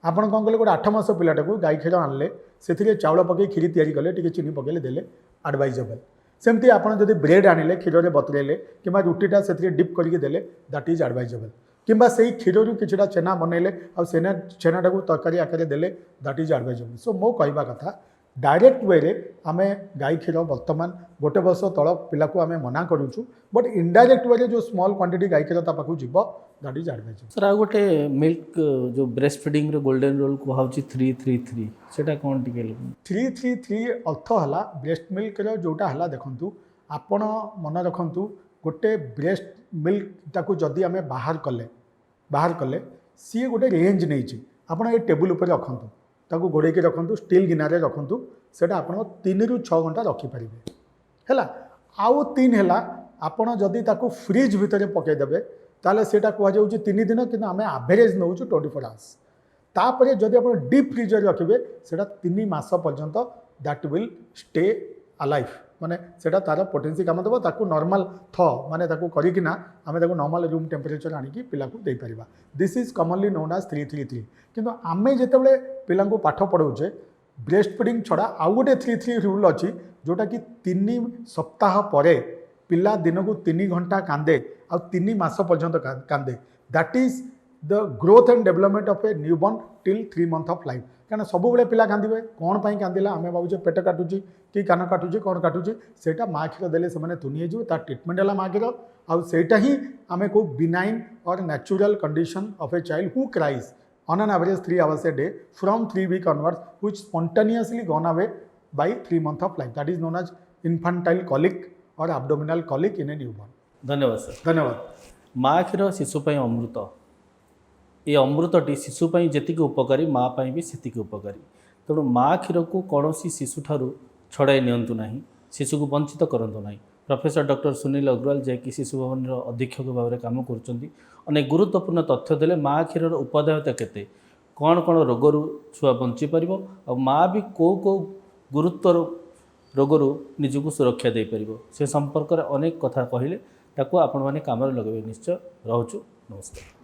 आपड़ कौन कले गोटे 8 मास पिलाटा को गाई क्षीर आनले से चाउल पकई क्षीरी तैयारी कले टी चीनी पकड़े देले एडवाइजेबल सेमती आपड़ जदि ब्रेड आनिले क्षीर में बतरेले कि रुटीटा से डिप करके देले दैट इज एडवाइजेबल किंबा से क्षीर किछिटा छेना बनइले आ छेनाटा को तरकारी आकार देले दैट इज एडवाइजेबल सो मो कहवा कथा डायरेक्ट वे रे आमे गाई क्षीर वर्तमान गोटे वर्ष तल पिला को आमे मना करूछु बट इनडायरेक्ट वे रे जो स्मॉल क्वांटिटी गाई क्षीर ता पाखु जीव दैट इज एडवाइजेबल सर आ गोटे मिल्क जो ब्रेस्ट फीडिंग रे गोल्डन रूल कहउची 333 सेटा कोन टिके 333 अर्थ हला ब्रेस्ट मिल्क रो जोटा हला देखंतु आपण मन रखंतु गोटे ब्रेस्ट मिल्क ताकू जदि आमे बाहर कले सी गोटे रेंज नहीं आपड़ ये टेबुल उपर रखंतु ताकू घोड़े रखंतु स्टील गिनारे रखंतु सेटा आपण 3 ରୁ 6 घंटा रखिपारे हैला आउ 3 हैला आपण जदि ताकू फ्रिज भितर पकईदेवे ताले सेटा कह जाउची 3 दिन किंतु आमे एवरेज नौचु 24 आवर्स तापरे जदि आपण डीप फ्रीजर रखिबे सेटा 3 मास पर्यंत दैट विल स्टे अलाइव माने सेटा तार पोटेंसी काम देव ताकू नॉर्मल माने ताकू करिकिना आमे ताकू नॉर्मल रूम टेम्परेचर आनिकी पिला को दे परिबा this is commonly known as 333 किंतु आमे जेतेबेले पिला को पाठ पढ़ाऊचे ब्रेस्ट फीडिंग छड़ा आउ गोटे 33 रूल अच्छी जोटा कि 3 सप्ताह पर पिला दिन को 3 घंटा कांदे आ 3 मास पर्यंत कांदे that is the growth and development of A newborn till 3 month of life क्या सब बेले पिला कांदे कौन पाई कांदिला आमे भावुचे पेट काटुची कि कान काटुची कौन काटुची सेटा माँ क्षीर देले से तुनी हो तार ट्रिटमेंट है माँ क्षीर आईटा ही आमे को बिनाइन और natural condition of a child who cries on an average 3 hours a day from 3 week onwards which spontaneously gone away by 3 months of life that is known as infantile colic or abdominal colic in a newborn धन्यवाद सर धन्यवाद माँ क्षीर शिशु अमृत ये अमृतटी शिशु जेतिक उपकारी माँ भी सेतिक उपकारी तेणु माँ क्षीर को कौन शिशु ठारू छड़ाई नियंतु नहीं शिशु को वंचित करंतु नहीं प्रोफेसर डॉक्टर सुनील अग्रवाल जे कि शिशु भवन अधीक्षक भाव में काम कर अनेक गुरुत्वपूर्ण तथ्य देले माँ क्षीर उपादेयता केते कौन कौन रोगरू छुआ बंची पार और माँ भी कौ गुरुत्व रोगरू निजक सुरक्षा दे पार से संपर्क में अनेक कथा कहले ताको आपण मैंने काम लगे निश्चय रोचु नमस्कार।